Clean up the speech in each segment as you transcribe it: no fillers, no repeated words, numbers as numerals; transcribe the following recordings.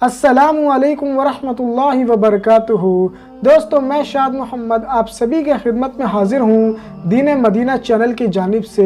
अस्सलामु अलैकुम वरहमतुल्लाहि वबरकातुहू। दोस्तों, मैं शाद मोहम्मद आप सभी के खिदमत में हाजिर हूँ दीन मदीना चैनल की जानिब से।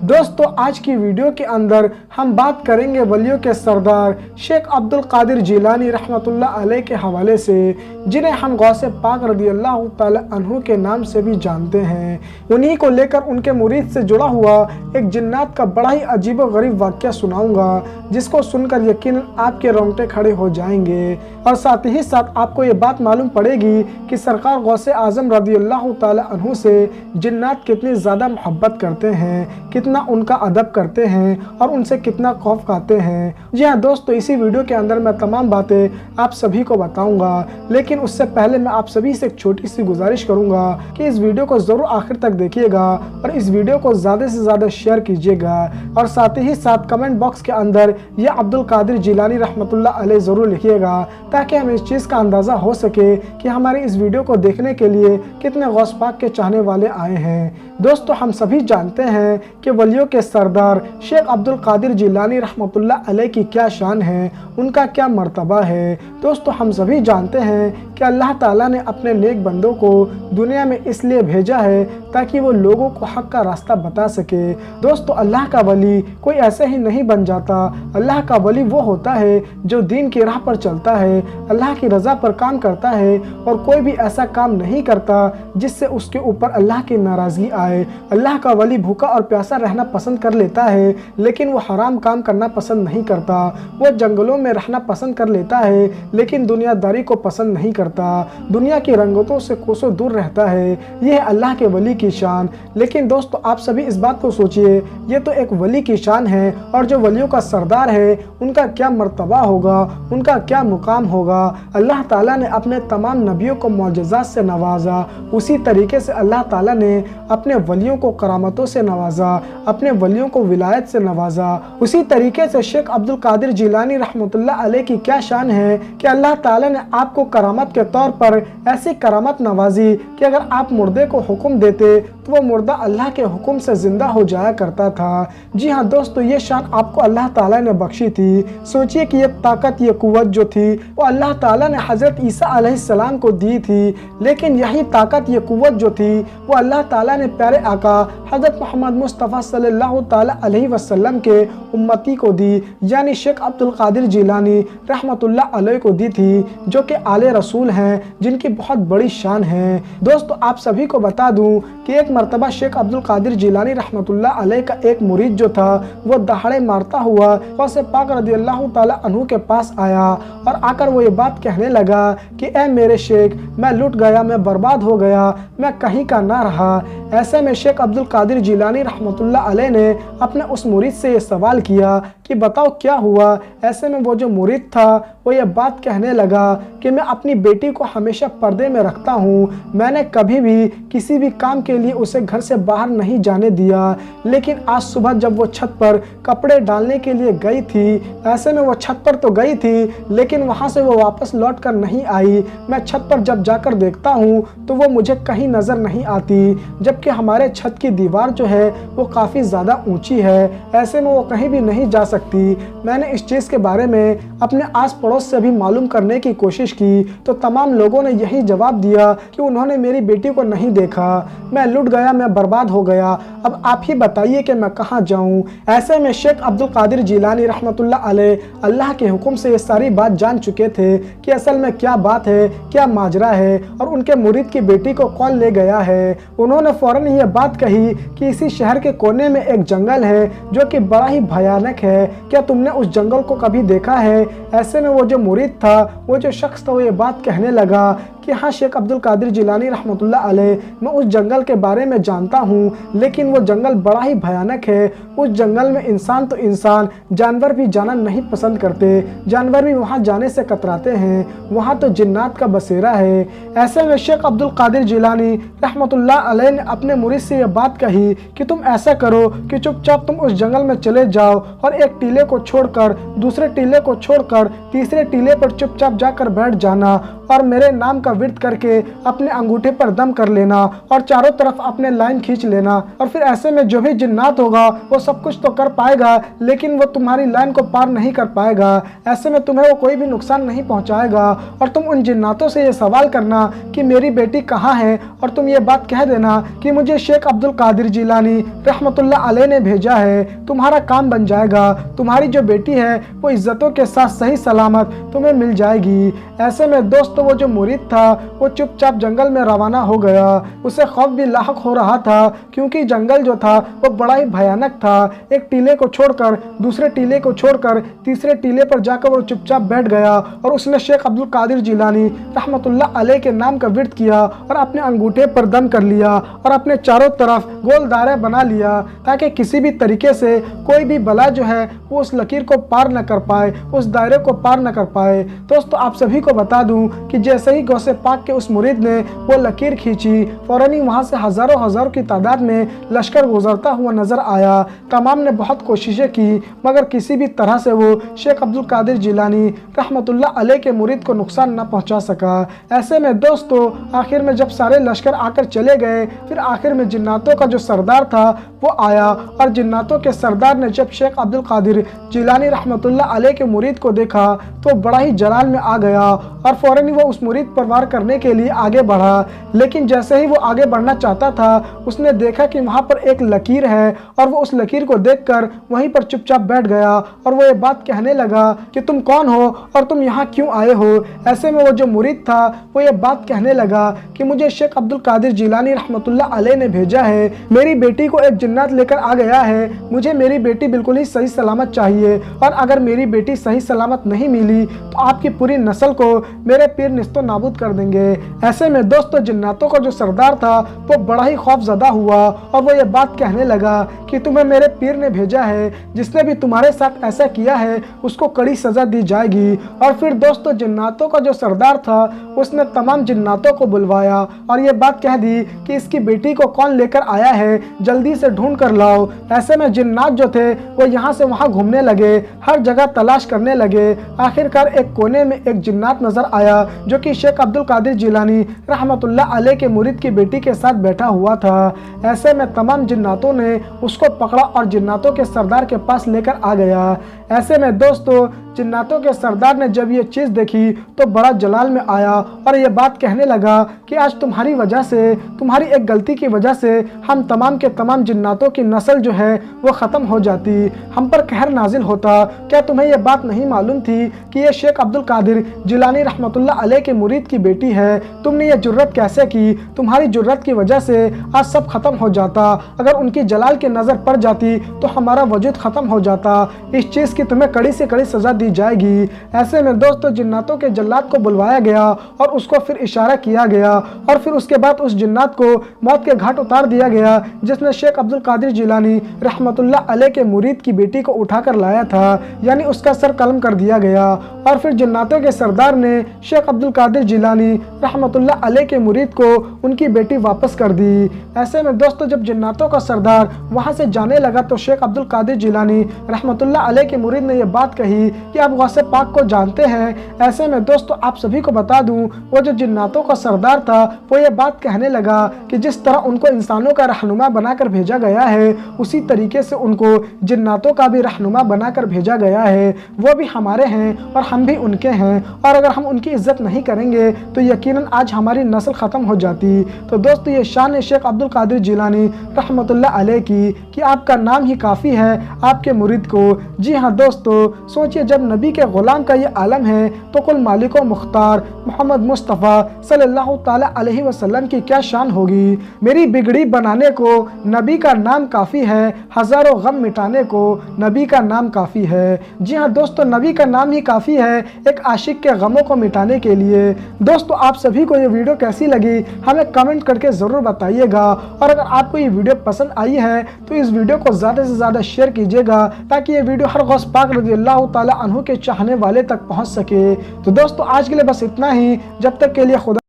दोस्तों, आज की वीडियो के अंदर हम बात करेंगे वलियों के सरदार शेख अब्दुल कादिर जिलानी रहमतुल्लाह अलैह के हवाले से, जिन्हें हम गौसे पाक रदियल्लाहु ताला अन्हु के नाम से भी जानते हैं। उन्हीं को लेकर उनके मुरीद से जुड़ा हुआ एक जिन्नात का बड़ा ही अजीब व गरीब वाक़या सुनाऊंगा, जिसको सुनकर यकीनन आपके रोंगटे खड़े हो जाएंगे। और साथ ही साथ आपको ये बात मालूम पड़ेगी कि सरकार गौसे आज़म रदियल्लाहु ताला अन्हु से जिन्नात कितनी ज़्यादा मोहब्बत करते हैं, कितना उनका अदब करते हैं और उनसे कितना खौफ खाते हैं। जी हाँ दोस्तों, इसी वीडियो के अंदर मैं तमाम बातें आप सभी को बताऊंगा, लेकिन उससे पहले मैं आप सभी से एक छोटी सी गुजारिश करूंगा कि इस वीडियो को ज़रूर आखिर तक देखिएगा और इस वीडियो को ज़्यादा से ज़्यादा शेयर कीजिएगा। और साथ ही साथ कमेंट बॉक्स के अंदर या अब्दुल कादिर जिलानी रहमतुल्लाह अलैह ज़रूर लिखिएगा, ताकि हमें इस चीज़ का अंदाज़ा हो सके कि हमारी इस वीडियो को देखने के लिए कितने गौस पाक के चाहने वाले आए हैं। दोस्तों, हम सभी जानते हैं कि वलियों के सरदार शेख अब्दुल कादिर जिलानी रहमतुल्लाह अलैह की क्या शान है, उनका क्या मर्तबा है। दोस्तों, हम सभी जानते हैं कि अल्लाह ताला ने अपने नेक बंदों को दुनिया में इसलिए भेजा है ताकि वो लोगों को हक का रास्ता बता सके। दोस्तों, अल्लाह का वली कोई ऐसे ही नहीं बन जाता। अल्लाह का वली वो होता है जो दीन की राह पर चलता है, अल्लाह की रज़ा पर काम करता है और कोई भी ऐसा काम नहीं करता जिससे उसके ऊपर अल्लाह की नाराज़गी आए। अल्लाह का वली भूखा और प्यासा रहना पसंद कर लेता है, लेकिन वो हराम काम करना पसंद नहीं करता। वो जंगलों में रहना पसंद कर लेता है, लेकिन दुनियादारी को पसंद नहीं करता। दुनिया की रंगतों से कोसों दूर रहता है। ये है अल्लाह के वली की शान। लेकिन दोस्तों, आप सभी इस बात को सोचिए, ये तो एक वली की शान है, और जो वलियों का सरदार है उनका क्या मर्तबा होगा, उनका क्या मुकाम होगा। अल्लाह ताला ने अपने तमाम नबियों को मौजज़ात से नवाजा, उसी तरीके से अल्लाह ताला ने अपने वलियों को करामतों से नवाजा, अपने वलियों को विलायत से नवाजा। उसी तरीके से शेख अब्दुल कादिर जिलानी रहमतुल्लाह अलैह की क्या शान है कि अल्लाह ताला ने आपको करामत के तौर पर ऐसी करामत नवाजी कि अगर आप मुर्दे को हुक्म देते तो वो मुर्दा अल्लाह के हुक्म से जिंदा हो जाया करता था। जी हाँ दोस्तों, ये शान आपको अल्लाह ताला ने बख्शी थी। सोचिए कि ये ताकत, ये कुव्वत जो थी वो अल्लाह ताला ने हज़रत ईसा अलैहिस्सलाम को दी थी, लेकिन यही ताकत, ये कुव्वत जो थी वो अल्लाह ताला ने प्यारे आका हज़रत मोहम्मद मुस्तफ़ा सल्लल्लाहु ताला अलैहि वसल्लम के उम्मती को दी, यानी शेख अब्दुल कादिर जिलानी रहमतुल्लाह अलैह को दी थी, जो कि आले रसूल हैं, जिनकी बहुत बड़ी शान है। दोस्तों, आप सभी को बता दूं कि एक मरतबा शेख अब्दुल कादिर जिलानी रहमतुल्लाह अलैह का एक मुरीद जो था वो दहाड़े मारता हुआ गौसे पाक रदियल्लाहु ताला अन्हु के पास आया और आकर वो ये बात कहने लगा कि ए मेरे शेख, मैं लुट गया, मैं बर्बाद हो गया, मैं कहीं का ना रहा। ऐसे में शेख अब्दुल कादिर जिलानी रहमतुल्लाह अलैह ने अपने उस मुरीद से ये सवाल किया कि बताओ क्या हुआ। ऐसे में वो जो मुरीद था वो ये बात कहने लगा कि मैं अपनी बेटी को हमेशा पर्दे में रखता हूँ, मैंने कभी भी किसी भी काम के लिए उसे घर से बाहर नहीं जाने दिया, लेकिन आज सुबह जब वो छत पर कपड़े डालने के लिए गई थी, ऐसे में वो छत पर तो गई थी लेकिन वहाँ से वो वापस लौट कर नहीं आई। मैं छत पर जब जाकर देखता हूँ तो वो मुझे कहीं नज़र नहीं आती, जबकि हमारे छत की दीवार जो है वो काफ़ी ज़्यादा ऊंची है, ऐसे में वो कहीं भी नहीं जा सकती। मैंने इस चीज़ के बारे में अपने आस पड़ोस से भी मालूम करने की कोशिश की तो तमाम लोगों ने यही जवाब दिया कि उन्होंने मेरी बेटी को नहीं देखा, मैं लुट गया, मैं बर्बाद हो गया, अब आप ही बताइए कि मैं कहाँ जाऊँ। ऐसे में शेख अब्दुल कादिर जिलानी रहमतुल्लाह अलैह अल्लाह के हुक्म से ये सारी बात जान चुके थे कि असल में क्या बात है, क्या माजरा है और उनके मुरीद की बेटी को कौन ले गया है। उन्होंने फौरन ये बात कही कि इसी शहर के कोने में एक जंगल है जो कि बड़ा ही भयानक है, क्या तुमने उस जंगल को कभी देखा है। ऐसे में वो जो मुरीद था, वो जो शख्स था, वो ये बात कहने लगा कि हाँ शेख अब्दुल कादिर जिलानी रहमतुल्लाह अलैह, मैं उस जंगल के बारे में जानता हूँ, लेकिन वो जंगल बड़ा ही भयानक है। उस जंगल में इंसान तो इंसान, जानवर भी जाना नहीं पसंद करते, जानवर भी वहाँ जाने से कतराते हैं, वहाँ तो जिन्नात का बसेरा है। ऐसे में शेख अब्दुल कादिर जिलानी रहमतुल्लाह अलैह ने अपने मुरीद से ये बात कही कि तुम ऐसा करो कि चुपचाप तुम उस जंगल में चले जाओ और एक टीले को छोड़कर, दूसरे टीले को छोड़कर, तीसरे टीले पर चुपचाप जाकर बैठ जाना और मेरे नाम का ورد करके अपने अंगूठे पर दम कर लेना और चारों तरफ अपने लाइन खींच लेना। और फिर ऐसे में जो भी जिन्नात होगा वो सब कुछ तो कर पाएगा, लेकिन वो तुम्हारी लाइन को पार नहीं कर पाएगा। ऐसे में तुम्हें वो कोई भी नुकसान नहीं पहुंचाएगा। और तुम उन जिन्नातों से ये सवाल करना कि मेरी बेटी कहाँ है, और तुम ये बात कह देना कि मुझे शेख अब्दुल कादिर जिलानी रहमतुल्लाह अलैह ने भेजा है। तुम्हारा काम बन जाएगा, तुम्हारी जो बेटी है वो इज्जतों के साथ सही सलामत तुम्हें मिल जाएगी। ऐसे में दोस्तों वो जो मुरीद था वो चुपचाप जंगल में रवाना हो गया। उसे खौफ भी लाहक हो रहा था, क्योंकि जंगल जो था वो बड़ा ही भयानक था। एक टीले को छोड़कर दूसरे टीले को छोड़कर तीसरे टीले पर जाकर वो चुपचाप बैठ गया और उसने शेख अब्दुल कादिर जिलानी रहमतुल्लाह अलैह के नाम का विर्द किया और अपने अंगूठे पर दम कर लिया और अपने चारों तरफ गोल दायरा बना लिया, ताकि किसी भी तरीके से कोई भी बला जो है वो उस लकीर को पार न कर पाए, उस दायरे को पार न कर पाए। दोस्तों आप सभी को बता दूं कि जैसे ही गौसे पाक के उस मुरीद ने वो लकीर खींची, फौरन ही वहाँ से हज़ारों हज़ारों की तादाद में लश्कर गुजरता हुआ नजर आया। तमाम ने बहुत कोशिशें की, मगर किसी भी तरह से वो शेख अब्दुल कादिर जिलानी रहमतुल्लाह अलैह के मुरीद को नुकसान न पहुँचा सका। ऐसे में दोस्तों आखिर में जब सारे लश्कर आकर चले गए, फिर आखिर में जिन्नातों का जो सरदार था वो आया, और जिन्नातों के सरदार ने जब शेख अब्दुल कादिर जिलानी रहमतुल्लाह अलैह के मुरीद को देखा तो बड़ा ही जलाल में आ गया और फौरन ही वो उस मुरीद पर वार करने के लिए आगे बढ़ा। लेकिन जैसे ही वो आगे बढ़ना चाहता था, उसने देखा कि वहाँ पर एक लकीर है, और वो उस लकीर को देखकर वहीं पर चुपचाप बैठ गया और वो ये बात कहने लगा कि तुम कौन हो और तुम यहाँ क्यों आए हो। ऐसे में वो जो मुरीद था वो ये बात कहने लगा कि मुझे शेख अब्दुल कादिर जिलानी रहमतुल्लाह अलैह ने भेजा है, मेरी बेटी को एक जिन्नात लेकर आ गया है, मुझे मेरी बेटी बिल्कुल ही सही सलामत चाहिए, और अगर मेरी बेटी सही सलामत नहीं मिली तो आपकी पूरी नस्ल को मेरे पीर निस्तो नाबूद कर देंगे। ऐसे में दोस्तों जिन्नातों का जो सरदार था वो बड़ा ही खौफजदा हुआ और वो ये बात कहने लगा कि तुम्हें मेरे पीर ने भेजा है, जिसने भी तुम्हारे साथ ऐसा किया है उसको कड़ी सजा दी जाएगी। और फिर दोस्तों जिन्नातों का जो सरदार था उसने तमाम जिन्नातों को बुलवाया और ये बात कह दी कि इसकी बेटी को कौन लेकर आया है, जल्दी से ढूंढ कर लाओ। ऐसे में जिन्नात जो थे वो यहाँ से वहाँ घूमने लगे, हर जगह तलाश करने लगे। आखिरकार एक कोने में एक जिन्नात नजर आया जो कि शेख अब्दुल कादिर जिलानी रहमतुल्लाह अलैह के मुरीद की बेटी के साथ बैठा हुआ था। ऐसे में तमाम जिन्नातों ने उसको पकड़ा और जिन्नातों के सरदार के पास लेकर आ गया। ऐसे में दोस्तों जिन्नातों के सरदार ने जब ये चीज़ देखी तो बड़ा जलाल में आया और ये बात कहने लगा कि आज तुम्हारी वजह से, तुम्हारी एक गलती की वजह से हम तमाम के तमाम जिन्नातों की नस्ल जो है वो ख़त्म हो जाती, हम पर कहर नाजिल होता। क्या तुम्हें ये बात नहीं मालूम थी कि ये शेख अब्दुल कादिर जिलानी रहमतुल्लाह अलैह के मुरीद की बेटी है? तुमने ये जुर्रत कैसे की? तुम्हारी जुर्रत की वजह से आज सब ख़त्म हो जाता, अगर उनकी जलाल की नज़र पड़ जाती तो हमारा वजूद ख़त्म हो जाता। इस चीज़ की तुम्हें कड़ी से कड़ी सज़ा दी जाएगी। ऐसे में दोस्तों जिन्नातों के जल्लाद को बुलवाया गया और उसको फिर इशारा किया गया और फिर उसके बाद उस जिन्नात को मौत के घाट उतार दिया गया जिसने शेख अब्दुल कादिर जिलानी रहमतुल्लाह अलैह के मुरीद की बेटी को उठाकर लाया था, यानी उसका सर कलम कर दिया गया। और फिर जिन्नातों के सरदार ने शेख अब्दुल कादिर जिलानी रहमतुल्लाह अलैह के मुरीद को उनकी बेटी वापस कर दी। ऐसे में दोस्तों जब जिन्नातों का सरदार वहाँ से जाने लगा तो शेख अब्दुल कादिर जिलानी रहमतुल्लाह अलैह के मुरीद ने यह बात कही कि आप गौसे पाक को जानते हैं। ऐसे में दोस्तों आप सभी को बता दूं वो जो जिन्नातों का सरदार था वो ये बात कहने लगा कि जिस तरह उनको इंसानों का रहनुमा बनाकर भेजा गया है उसी तरीके से उनको जिन्नातों का भी रहनुमा बनाकर भेजा गया है। वो भी हमारे हैं और हम भी उनके हैं, और अगर हम उनकी इज्जत नहीं करेंगे तो यकीनन आज हमारी नस्ल ख़त्म हो जाती। तो दोस्तों ये शान है शेख अब्दुल कादिर जिलानी रहमतुल्लाह अलैह की कि आपका नाम ही काफ़ी है आपके मुरीद को। जी हाँ दोस्तों, सोचिए जब नबी के ग़ुलाम का ये आलम है तो कुल मालिक व मुख्तार मोहम्मद मुस्तफ़ा सल्लल्लाहु ताला अलैहि वसल्लम की क्या शान होगी। मेरी बिगड़ी बनाने को नबी का नाम काफ़ी है, हज़ारों गम मिटाने को नबी का नाम काफ़ी है। जी हाँ दोस्तों, नबी का नाम ही काफ़ी है एक आशिक के गमों को मिटाने के लिए। दोस्तों आप सभी को ये वीडियो कैसी लगी हमें कमेंट करके ज़रूर बताइएगा, और अगर आपको ये वीडियो पसंद आई है तो इस वीडियो को ज़्यादा से ज़्यादा शेयर कीजिएगा ताकि ये वीडियो हर गौस पाक रज़ियल्लाहु ताला अन्हु के चाहने वाले तक पहुँच सके। तो दोस्तों आज के लिए बस इतना ही, जब तक के लिए खुदा।